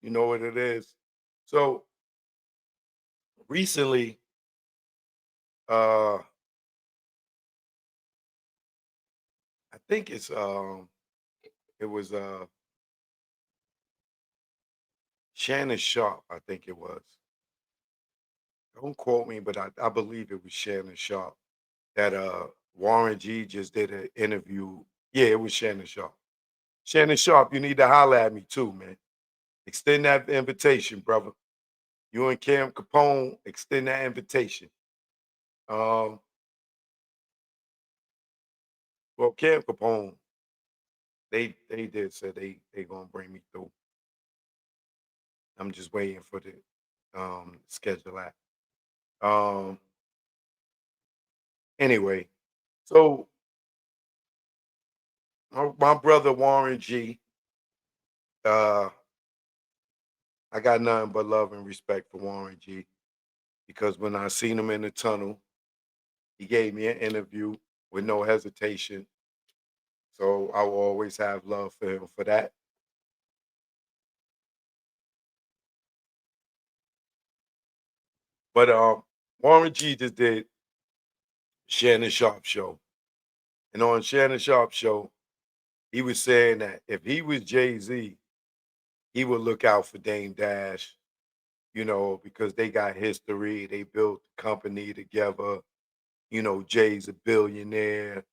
You know what it is? So recently, uh, I think it was Shannon Sharp, I think it was. Don't quote me, but I believe it was Shannon Sharp that Warren G just did an interview. Yeah, it was Shannon Sharp. Shannon Sharp, you need to holler at me too, man. Extend that invitation, brother. You and Cam Capone, extend that invitation. Um, well, Cam Capone, they did say they gonna bring me through. I'm just waiting for the schedule that. Um, anyway, so my brother Warren G, uh, I got nothing but love and respect for Warren G because when I seen him in the tunnel, he gave me an interview with no hesitation. So I will always have love for him for that. But Warren G just did Shannon Sharp show. And on Shannon Sharp show, he was saying that if he was Jay-Z, he would look out for Dame Dash, because they got history. They built the company together. Jay's a billionaire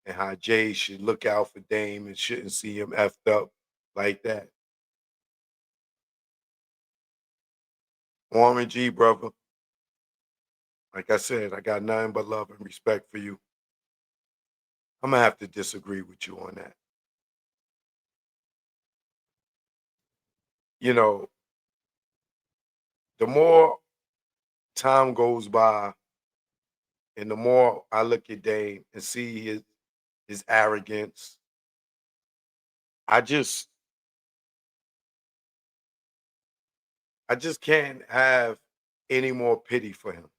and how Jay should look out for Dame and shouldn't see him effed up like that. Warren G, brother, like I said, I got nothing but love and respect for you. I'm gonna have to disagree with you on that. You know, the more time goes by and the more I look at Dame and see his arrogance, I just I just can't have any more pity for him.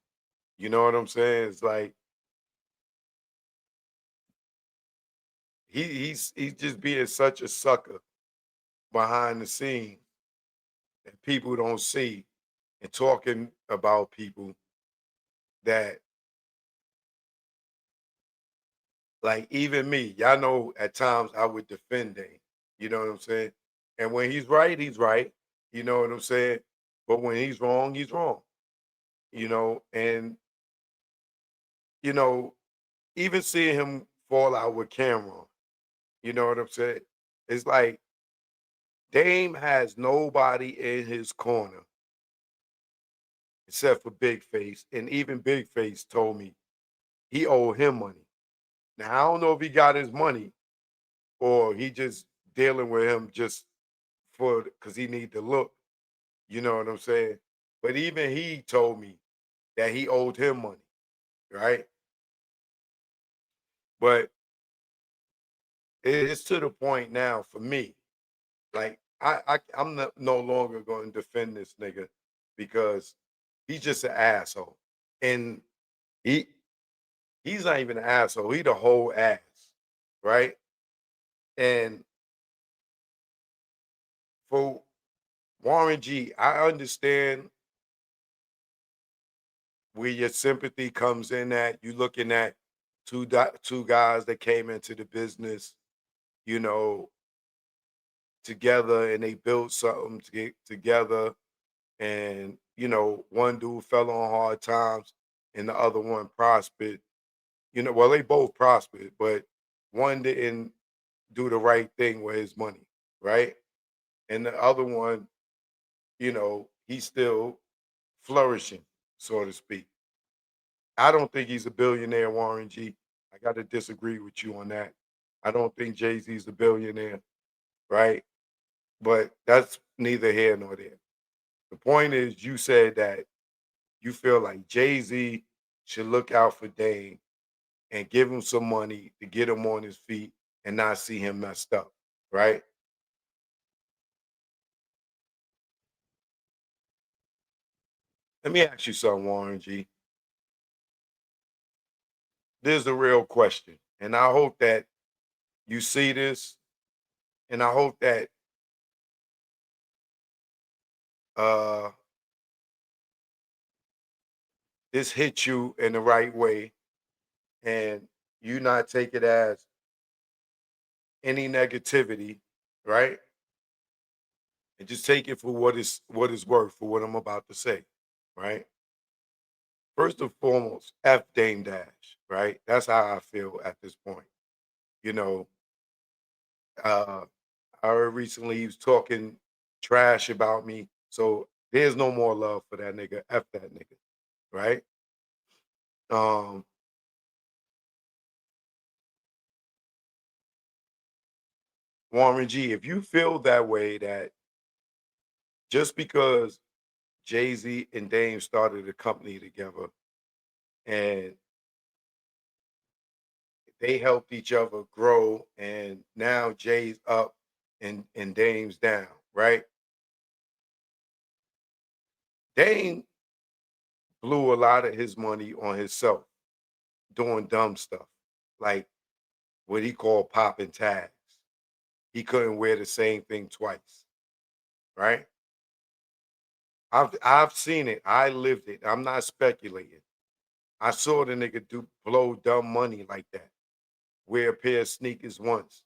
You know what I'm saying? It's like he's just being such a sucker behind the scenes that people don't see and talking about people that like even me, y'all know at times I would defend Dame. You know what I'm saying? And when he's right, he's right. You know what I'm saying? But when he's wrong, he's wrong. And you know, even seeing him fall out with Cameron, you know what I'm saying? It's like Dame has nobody in his corner except for Big Face. And even Big Face told me he owed him money. Now I don't know if he got his money or he just dealing with him just for because he need to look. You know what I'm saying? But even he told me that he owed him money, right? But it's to the point now for me. Like I'm no longer going to defend this nigga because he's just an asshole, and he he's not even an asshole. He the whole ass, right? And for Warren G, I understand where your sympathy comes in at. You looking at two guys that came into the business, you know, together, and they built something together. And one dude fell on hard times, and the other one prospered. Well, they both prospered, but one didn't do the right thing with his money, right? And the other one, he's still flourishing, so to speak. I don't think he's a billionaire, Warren G. I got to disagree with you on that. I don't think Jay Z's a billionaire, right? But that's neither here nor there. The point is, you said that you feel like Jay Z should look out for Dame and give him some money to get him on his feet and not see him messed up, right? Let me ask you something, Warren G. This is the real question. And I hope that you see this, and I hope that uh this hits you in the right way and you not take it as any negativity, right? And just take it for what it's worth for what I'm about to say, right? First and foremost, F Dame Dash, right? That's how I feel at this point. You know, uh I heard recently he was talking trash about me. So there's no more love for that nigga. F that nigga, right? Um, Warren G, if you feel that way that just because Jay-Z and Dame started a company together and they helped each other grow and now Jay's up and Dame's down, right? Dame blew a lot of his money on himself doing dumb stuff like what he called popping tags. He couldn't wear the same thing twice, right? I've seen it. I lived it. I'm not speculating. I saw the nigga do blow dumb money like that. Wear a pair of sneakers once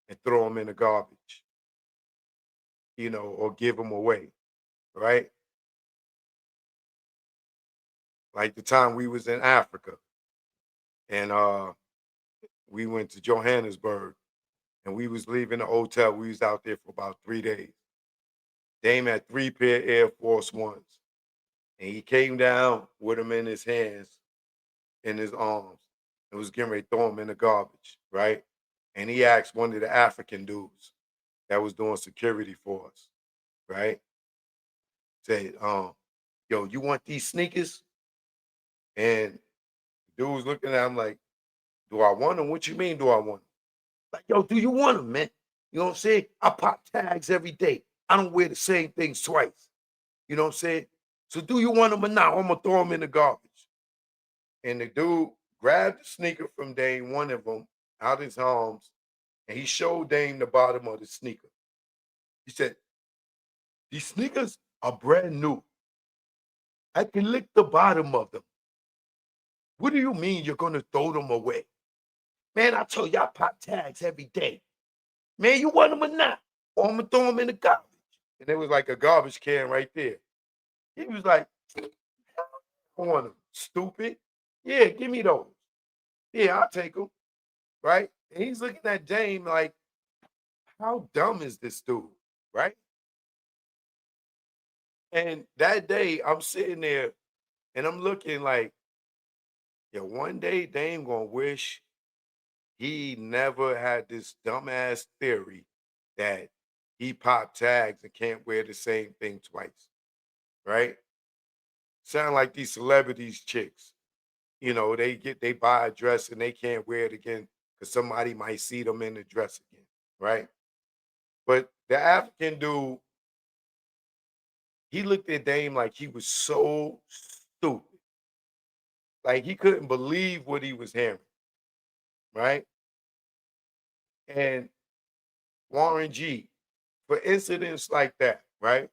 and throw them in the garbage, or give them away, right? Like the time we was in Africa and we went to Johannesburg and we was leaving the hotel. We was out there for about 3 days. Dame had 3 pair Air Force Ones and he came down with them in his hands, in his arms, and was getting ready to throw them in the garbage, right? And he asked one of the African dudes that was doing security for us, right? Said, yo, you want these sneakers? And the dude was looking at him like, do I want them? What you mean, do I want them? Like, yo, do you want them, man? You know what I'm saying? I pop tags every day. I don't wear the same things twice. You know what I'm saying? So do you want them or not? I'm gonna throw them in the garbage. And the dude grabbed the sneaker from Dame, one of them, out his arms, and he showed Dame the bottom of the sneaker. He said, these sneakers are brand new. I can lick the bottom of them. What do you mean you're gonna throw them away? Man, I told you I pop tags every day. Man, you want them or not? Or I'm gonna throw them in the garbage. And there was like a garbage can right there. He was like, I want them. Stupid. Yeah, give me those. Yeah, I'll take them. Right? And he's looking at Dame like, how dumb is this dude? Right? And that day I'm sitting there and I'm looking like, yeah, one day Dame gonna wish he never had this dumbass theory that he pop tags and can't wear the same thing twice, right? Sound like these celebrities chicks. They buy a dress and they can't wear it again because somebody might see them in the dress again, right? But the African dude, he looked at Dame like he was so stupid. Like he couldn't believe what he was hearing, right? And Warren G, for incidents like that, right?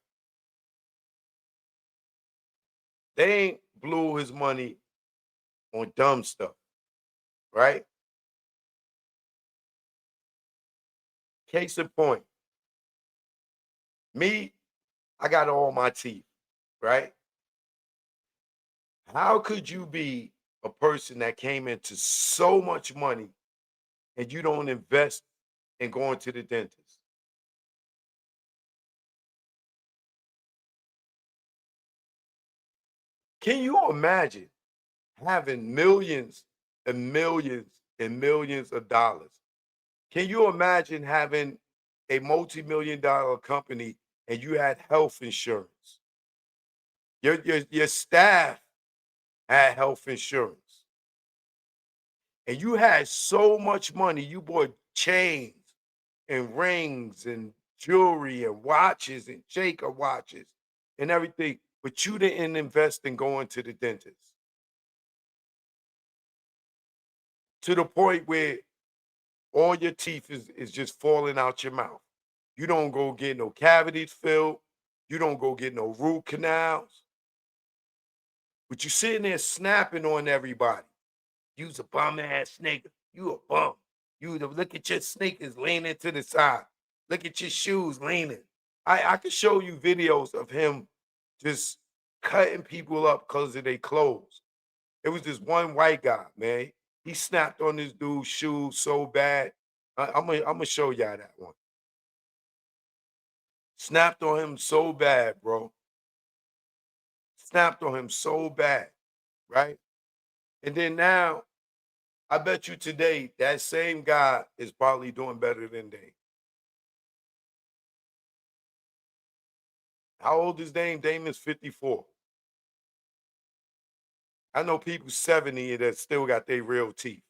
They blew his money on dumb stuff, right? Case in point, me, I got all my teeth, right? How could you be a person that came into so much money and you don't invest in going to the dentist? Can you imagine having millions and millions and millions of dollars? Can you imagine having a multi-million dollar company and you had health insurance? Your staff had health insurance and you had so much money, you bought chains and rings and jewelry and watches and Jacob watches and everything, but you didn't invest in going to the dentist to the point where all your teeth is just falling out your mouth. You don't go get no cavities filled. You don't go get no root canals, but you sitting there snapping on everybody. You's a bum ass nigga. You a bum. Look at your sneakers leaning to the side. Look at your shoes leaning. I could show you videos of him just cutting people up because of their clothes. It was this one white guy, man. He snapped on this dude's shoes so bad. I'm gonna show y'all that one. Snapped on him so bad, bro. Snapped on him so bad, right? And then now, I bet you today that same guy is probably doing better than Dame. How old is Dame? Dame is 54. I know people 70 that still got their real teeth.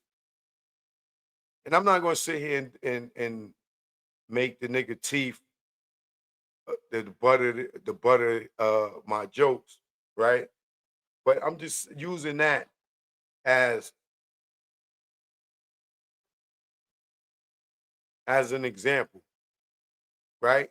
And I'm not gonna sit here and make the nigga teeth the butter my jokes, right? But I'm just using that as as an example, right?